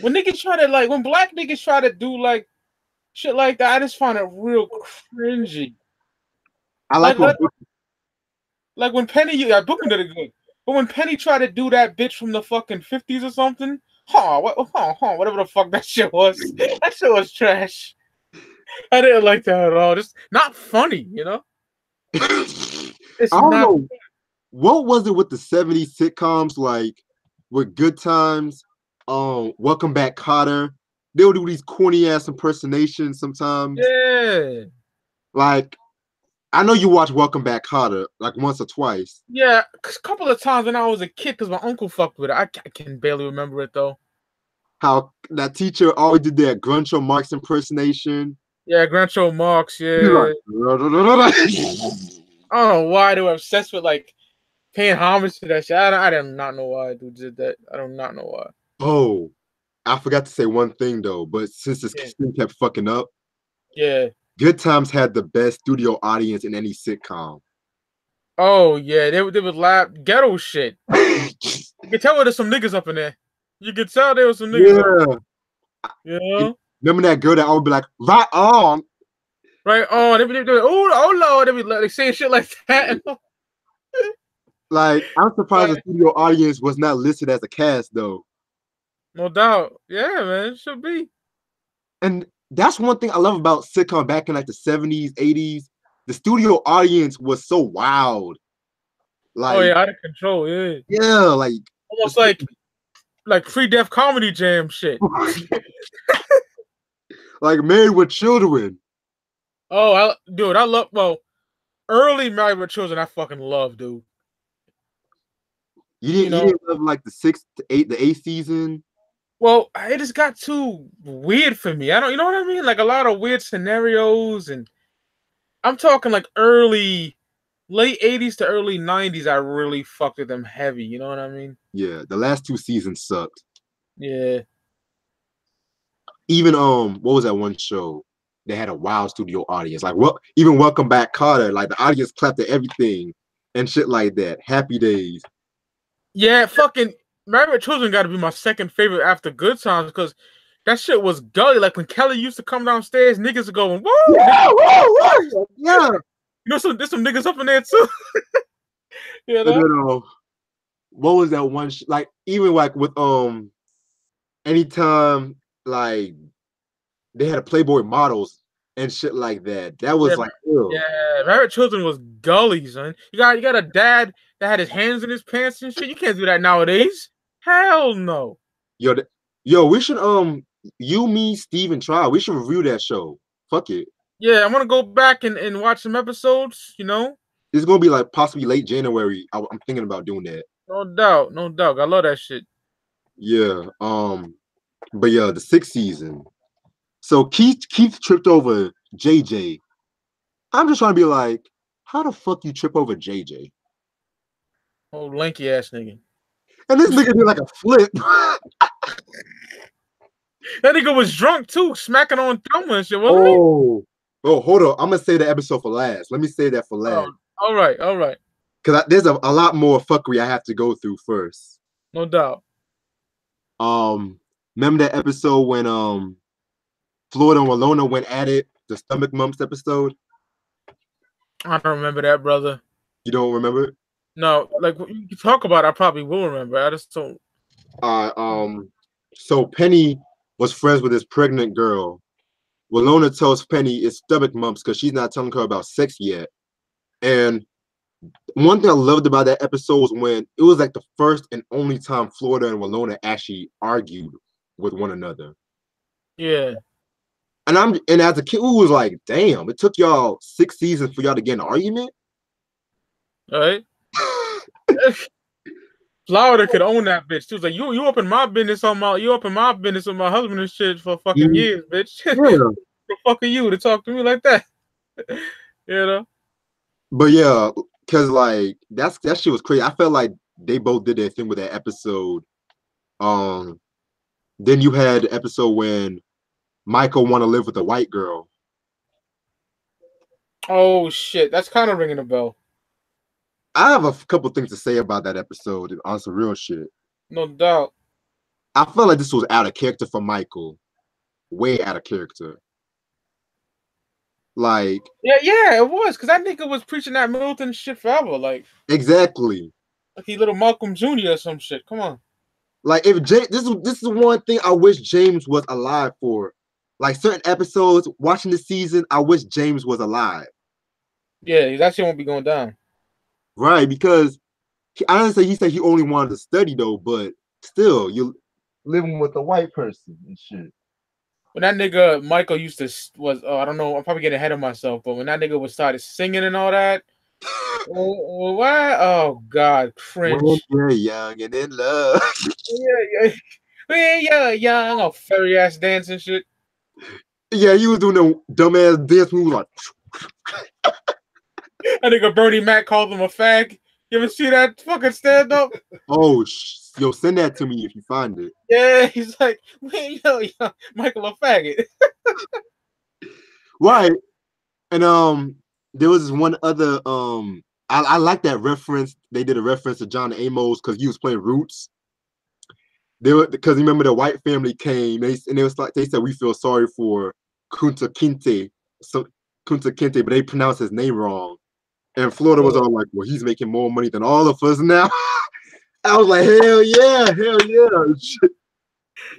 When niggas try to when black niggas try to do shit like that, I just find it real cringy. I like when Like when Penny, yeah, Brooklyn did it good. But when Penny tried to do that bitch from the fucking 50s or something, whatever the fuck that shit was, that shit was trash. I didn't like that at all. Just not funny, you know? I don't know. What was it with the 70s sitcoms like with Good Times, Welcome Back Kotter? They'll do these corny ass impersonations sometimes. Yeah. Like, I know you watch Welcome Back Kotter like once or twice. Yeah, a couple of times when I was a kid because my uncle fucked with it. I can barely remember it though. How that teacher always did that Groucho Marx impersonation. Yeah, Groucho Marx, yeah. Like, I don't know why they were obsessed with paying homage to that shit. I do not know why dude did that. I do not know why. Oh, I forgot to say one thing though, but since this thing kept fucking up, yeah, Good Times had the best studio audience in any sitcom. Oh yeah, they would laugh ghetto shit. You could tell there's some niggas up in there. You could tell there was some niggas. Yeah. You know? Remember that girl that always be like, right on. Right on. They be oh Lord, they be saying shit like that. Like, I'm surprised the studio audience was not listed as a cast though. No doubt. Yeah, man, it should be. And that's one thing I love about sitcom back in like the 70s, 80s. The studio audience was so wild. Like, oh yeah, out of control, yeah. Yeah, like almost like pre-death comedy jam shit. Like Married with Children. Oh, I love early Married with Children. I fucking love, dude. You didn't love like the 6th to 8th, the 8th season. Well, it just got too weird for me. You know what I mean? Like a lot of weird scenarios, and I'm talking like late 80s to early 90s. I really fucked with them heavy. You know what I mean? Yeah, the last 2 seasons sucked. Yeah. Even what was that one show? They had a wild studio audience. Like even Welcome Back Kotter, like the audience clapped at everything and shit like that. Happy Days. Yeah, fucking Married with Children got to be my second favorite after Good Times because that shit was gully. Like when Kelly used to come downstairs, niggas are going, woo! Yeah, woo! Yeah. You know, there's some niggas up in there too. You know? What was that one? Like even like with anytime like they had a Playboy models and shit like that. That was ew. Yeah, Married Children was gully, son. You got a dad that had his hands in his pants and shit. You can't do that nowadays. Hell no. Yo, we should you, me, Steve, and Trial. We should review that show. Fuck it. Yeah, I'm gonna go back and watch some episodes. You know, it's gonna be like possibly late January. I'm thinking about doing that. No doubt. I love that shit. Yeah. But yeah, the sixth season. So Keith tripped over JJ. I'm just trying to be like, how the fuck you trip over JJ? Oh, lanky ass nigga. And this nigga did like a flip. That nigga was drunk too, smacking on Thelma and shit, wasn't he? Oh. Oh, hold on. I'm gonna say the episode for last. Let me say that for Oh, last. all right, all right. Because there's a lot more fuckery I have to go through first. No doubt. Remember that episode when Florida and Walona went at it, the stomach mumps episode? I don't remember that, brother. You don't remember it? No, like you talk about it, I probably will remember. I just don't. So Penny was friends with this pregnant girl. Walona tells Penny it's stomach mumps because she's not telling her about sex yet. And one thing I loved about that episode was when it was like the first and only time Florida and Walona actually argued with one another. Yeah. And as a kid, who was like, damn, it took y'all 6 seasons for y'all to get an argument. All right. Florida could own that bitch. She was like, you up in my business on my you up in my business with my husband and shit for fucking years, bitch. Yeah. The fuck are you to talk to me like that? You know? But yeah, cause like that shit was crazy. I felt like they both did their thing with that episode. Then you had the episode when Michael want to live with a white girl. Oh shit, that's kind of ringing a bell. I have a couple things to say about that episode on some real shit. No doubt. I felt like this was out of character for Michael. Way out of character. Like Yeah, it was because that nigga was preaching that Milton shit forever. Like exactly. he little Malcolm Jr. or some shit. Come on. Like if this is one thing I wish James was alive for. Like certain episodes, watching the season, I wish James was alive. Yeah, that shit won't be going down. Right, because honestly, he said he only wanted to study though, but still, you living with a white person and shit. When that nigga Michael used to I don't know, I'm probably getting ahead of myself, but when that nigga was started singing and all that, what? Oh God, cringe. When you're young and in love. Yeah. When you're young, oh furry ass dance and shit. Yeah, you was doing the dumbass dance move like. That nigga Bernie Mac called him a fag. You ever see that fucking stand up? Oh, yo, send that to me if you find it. Yeah, he's like, man, yo, Michael a faggot. Right, and there was this one other I like that reference. They did a reference to John Amos because he was playing Roots. They were because remember the white family came. They was like they said we feel sorry for Kunta Kinte, so Kunta Kinte, but they pronounced his name wrong. And Florida was all like, well, he's making more money than all of us now. I was like, hell yeah.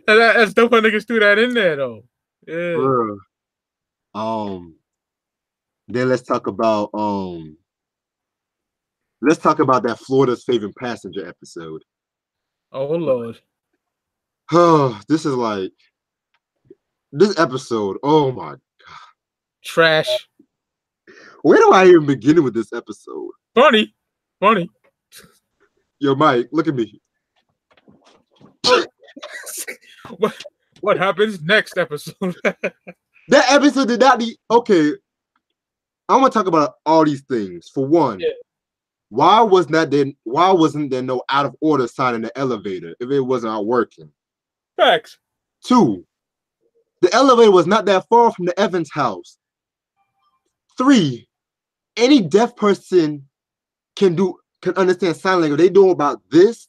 That's dope when niggas threw that in there though. Yeah. Then let's talk about that Florida's favorite passenger episode. Oh Lord. Oh, this is like this episode. Oh my god. Trash. Where do I even begin with this episode? Funny. Yo, Mike, look at me. What happens next episode? That episode did not need. Okay, I want to talk about all these things. For one, why wasn't there no out of order sign in the elevator if it wasn't working? Facts. 2, the elevator was not that far from the Evans house. 3, any deaf person can understand sign language. They know about this.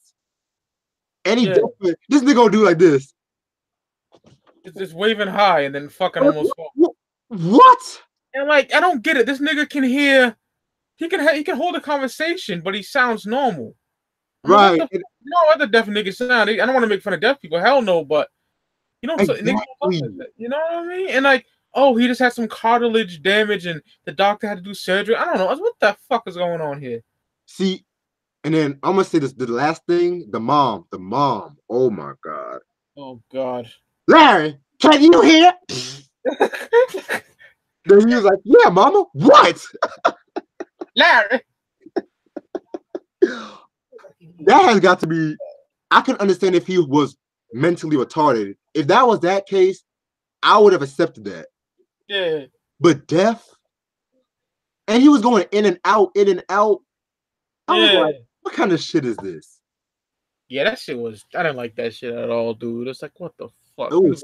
Any deaf person, this nigga gonna do like this. It's just waving high and then fucking almost fall. What? And like, I don't get it. This nigga can hear. He can hold a conversation, but he sounds normal. Right. You know other deaf niggas sound. I don't want to make fun of deaf people. Hell no, but you know, exactly. You know what I mean? And like, oh, he just had some cartilage damage, and the doctor had to do surgery. I don't know. What the fuck is going on here? See, and then I'm gonna say this: the last thing, the mom. Oh my god. Oh god. Larry, can you hear? Then he was like, "Yeah, mama. What?" Larry. That has got to be. I can understand if he was mentally retarded. If that was that case, I would have accepted that. Yeah. But deaf, and he was going in and out, in and out. I was Yeah. like, what kind of shit is this? Yeah, that shit was. I didn't like that shit at all, dude. It's like, what the fuck? It was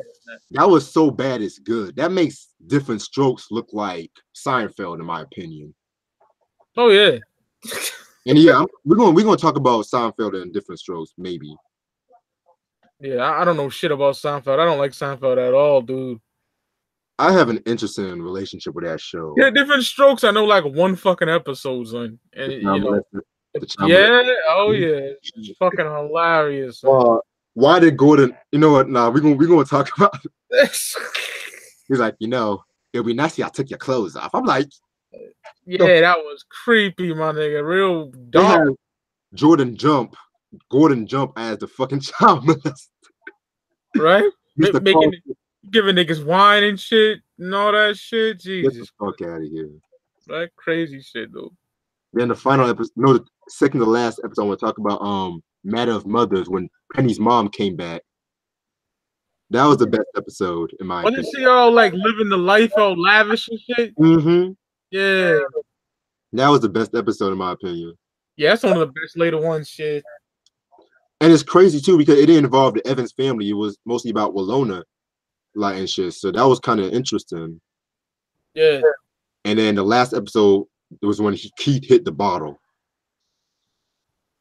that was so bad it's good. That makes Different Strokes look like Seinfeld, in my opinion. Oh yeah. And yeah, we're gonna talk about Seinfeld and Different Strokes, maybe. Yeah, I don't know shit about Seinfeld. I don't like Seinfeld at all, dude. I have an interesting relationship with that show. Yeah, Different Strokes. I know like one fucking episode's on, and The Child Molester. The Child yeah, oh Molester. yeah, it's fucking hilarious. Son. Why did Gordon? You know what? Nah, we're gonna talk about. He's like, it'll be nice if I took your clothes off. I'm like, yeah, that was creepy, my nigga. Real they had dark, Gordon Jump as the fucking child molester. right? Mr. Making giving niggas wine and shit and all that shit. Get the Jesus, fuck out of here. that crazy shit, dude. Then the final episode, no, the second to last episode, I want to talk about Matter of Mothers when Penny's mom came back. That was the best episode in my opinion. Wasn't she all like living the life all lavish and shit? Mm-hmm. Yeah. That was the best episode in my opinion. Yeah, that's one of the best later ones, shit. And it's crazy too because it didn't involve the Evans family. It was mostly about Walona, like and shit. So that was kind of interesting. Yeah. And then the last episode was when Keith hit the bottle.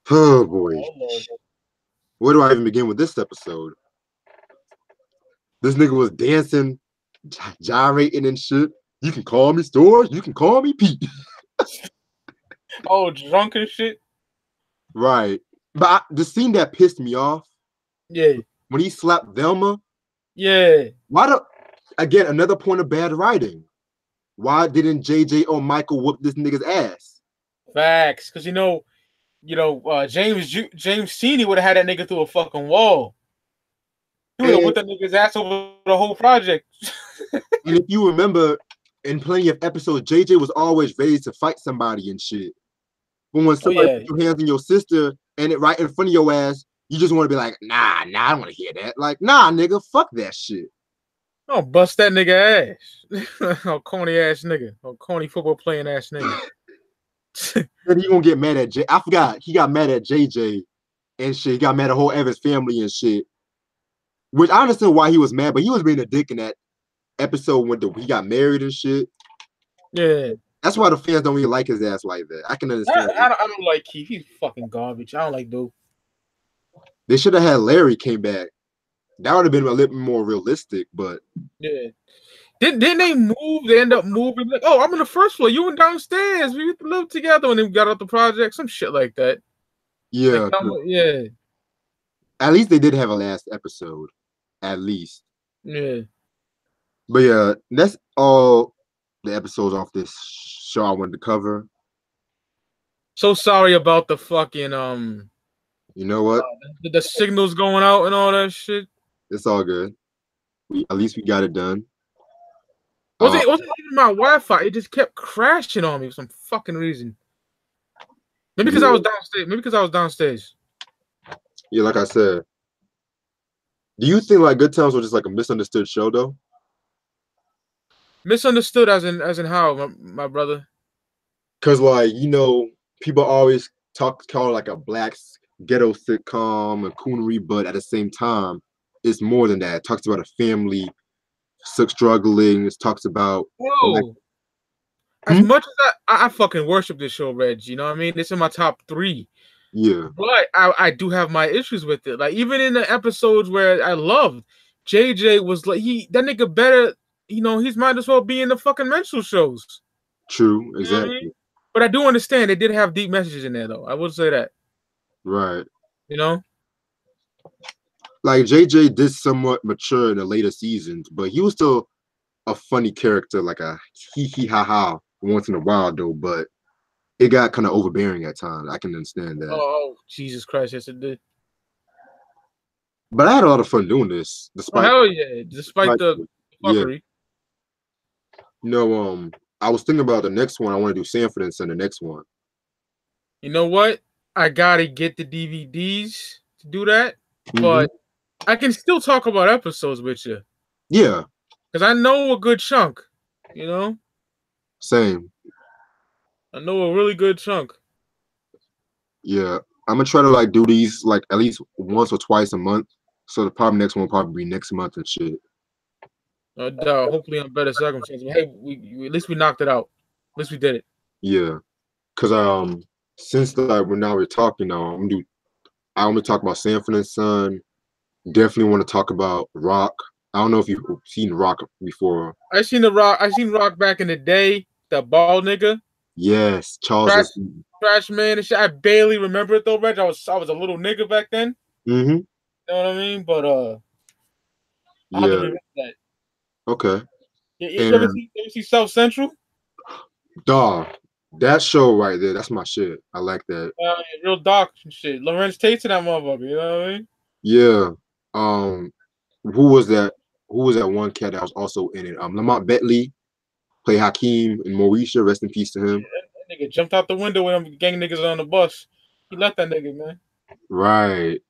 Oh boy. Oh, Where do I even begin with this episode? This nigga was dancing, gyrating and shit. You can call me Stores. You can call me Pete. oh, drunk and shit. Right. But the scene that pissed me off. Yeah. When he slapped Velma. Yeah. Again, another point of bad writing. Why didn't JJ or Michael whoop this nigga's ass? Facts. Because James Senior would have had that nigga through a fucking wall. He would have whipped that nigga's ass over the whole project. And if you remember, in plenty of episodes, JJ was always ready to fight somebody and shit. But when somebody put your hands on your sister and it right in front of your ass, you just want to be like, nah, I don't want to hear that. Like, nah, nigga, fuck that shit. Oh, bust that nigga ass. Oh, corny ass nigga. Oh, corny football playing ass nigga. Then he gonna get mad at I forgot he got mad at JJ and shit. He got mad at the whole Evans family and shit. Which I understand why he was mad, but he was being a dick in that episode when he got married and shit. Yeah. That's why the fans don't really like his ass like that. I can understand. I don't like Keith. He's fucking garbage. I don't like dude. They should have had Larry came back. That would have been a little more realistic, but yeah. Didn't they move? They end up moving. Like, oh, I'm in the first floor. You went downstairs. We lived together when they got out the project. Some shit like that. Yeah. Like, yeah. At least they did have a last episode. At least. Yeah. But yeah, that's all the episodes off this show I wanted to cover. So sorry about the fucking You know what? The signals going out and all that shit. It's all good. At least we got it done. Wasn't even my Wi-Fi. It just kept crashing on me for some fucking reason. Maybe because I was downstairs. Yeah, like I said. Do you think like Good Times was just like a misunderstood show though? Misunderstood as in how, my brother? Cause like, people always call it like a black ghetto sitcom and coonery, but at the same time, it's more than that. It talks about a family struggling. It talks about as much as I fucking worship this show, Reg. You know what I mean? It's in my top 3. Yeah. But I do have my issues with it. Like even in the episodes where I loved, JJ was like that nigga better. He's might as well be in the fucking menstrual shows. True, exactly. You know what I mean? But I do understand they did have deep messages in there, though. I would say that. Right. Like JJ did somewhat mature in the later seasons, but he was still a funny character, like a hee ha ha once in a while though. But it got kind of overbearing at times. I can understand that. Oh Jesus Christ, yes it did. But I had a lot of fun doing this, despite. Oh hell yeah! Despite the fuckery. Yeah. I was thinking about the next one. I want to do Sanford and Son, the next one. You know what? I gotta get the DVDs to do that. Mm-hmm. but I can still talk about episodes with you Yeah, because I know a good chunk. You know, same. I know a really good chunk. Yeah, I'm gonna try to like do these like at least once or twice a month. So the probably next one will probably be next month and shit. Hopefully on better circumstances. But hey, at least we knocked it out. At least we did it. Yeah, cause since like we're talking now, I'm gonna talk about Sanford and Son. Definitely want to talk about Rock. I don't know if you've seen Rock before. I seen the Rock. I seen Rock back in the day. The bald nigga, Yes, Charles trash, S. trash man and shit. I barely remember it though, Reg. I was a little nigga back then. Mm-hmm. You know what I mean? But I have to Yeah. remember that. Okay. You ever And see South Central? dog, that show right there, that's my shit. I like that. Real dark and shit. Lorenz Tate's in that motherfucker. You know what I mean? Yeah. Um, who was that? Who was that one cat that was also in it? Lamont Bentley play Hakeem and Moesha. Rest in peace to him. That nigga jumped out the window with them gang niggas on the bus. He left that nigga, man. Right.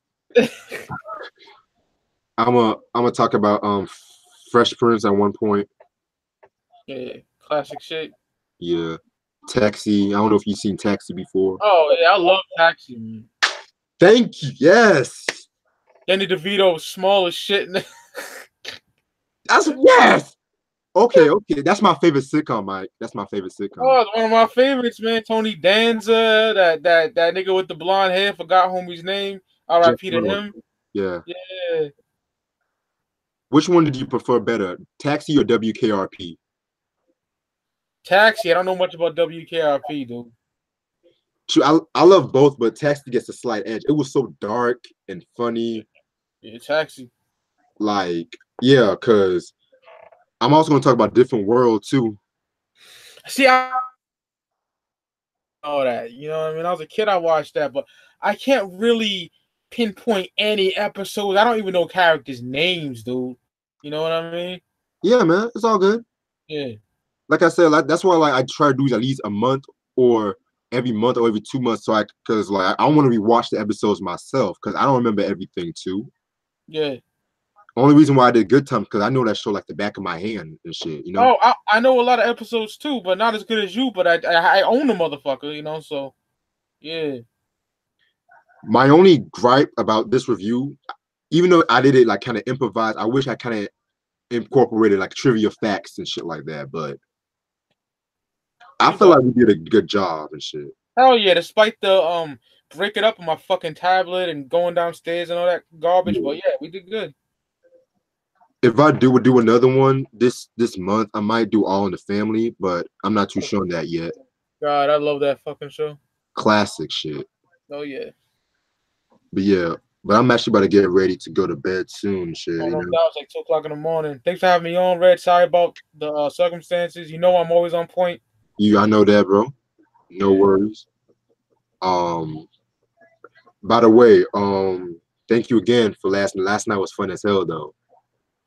I'm gonna talk about Fresh Prince at one point. Yeah, classic shit. Yeah. Taxi. I don't know if you've seen Taxi before. Oh yeah, I love Taxi, man. Thank you. Yes. Danny DeVito was small as shit. That's yes. Okay. That's my favorite sitcom, Mike. That's my favorite sitcom. Oh, one of my favorites, man. Tony Danza, that nigga with the blonde hair, forgot homie's name. Jeff R.I.P. to Lowe. him. Yeah. Yeah. Which one did you prefer better, Taxi or WKRP? Taxi. I don't know much about WKRP, dude. I love both, but Taxi gets a slight edge. It was so dark and funny. Yeah, Taxi. Like, yeah, because I'm also going to talk about Different World, too. See, I know that. You know what I mean? I was a kid, I watched that, but I can't really pinpoint any episodes. I don't even know characters' names, dude. You know what I mean? Yeah, man, it's all good. Yeah. Like I said, like, that's why like I try to do at least a month or every month or every 2 months, so because like I want to rewatch the episodes myself because I don't remember everything too. Yeah. Only reason why I did Good Time because I know that show like the back of my hand and shit, you know. Oh, I know a lot of episodes too, but not as good as you. But I own the motherfucker, you know. So yeah. My only gripe about this review, even though I did it like kind of improvised, I wish I kind of incorporated like trivia facts and shit like that. But I You feel know. like we did a good job and shit. Hell yeah! Despite the break it up on my fucking tablet and going downstairs and all that garbage, but yeah, we did good. If I do another one this month, I might do All in the Family, but I'm not too sure on that yet. God, I love that fucking show. Classic shit. Oh yeah. But yeah, but I'm actually about to get ready to go to bed soon and shit, Oh you no, know. that was like 2 o'clock in the morning. Thanks for having me on, Red. Sorry about the circumstances. You know I'm always on point. I know that, bro. No Yeah. worries. By the way, thank you again for last night was fun as hell though.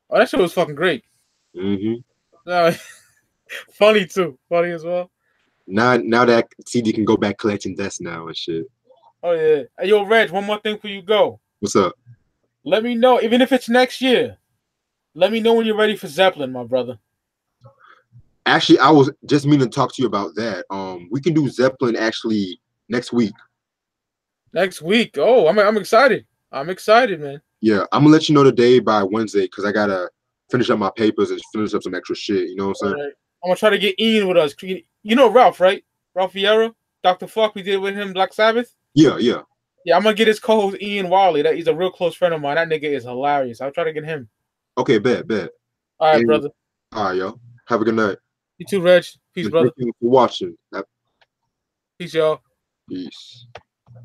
Oh, that shit was fucking great. Mm-hmm. Funny too. Funny as well. Now that CD can go back collecting dust now and shit. Oh yeah. Hey, yo, Reg, one more thing for you go. What's up? Let me know, even if it's next year. Let me know when you're ready for Zeppelin, my brother. Actually, I was just meaning to talk to you about that. We can do Zeppelin actually next week. Next week. Oh, I'm excited. I'm excited, man. Yeah, I'm gonna let you know the day by Wednesday because I gotta finish up my papers and finish up some extra shit. You know what I'm All saying? right. I'm gonna try to get Ian with us. You know Ralph, right? Ralph Vieira, Dr. Fuck, we did with him Black Sabbath. Yeah. Yeah, I'm gonna get his co-host Ian Wiley. That he's a real close friend of mine. That nigga is hilarious. I'll try to get him. Okay, bet. All right, And, brother. all right, yo. Have a good night. You too, Reg. Peace, And brother. thank you for watching. Peace, y'all. Peace.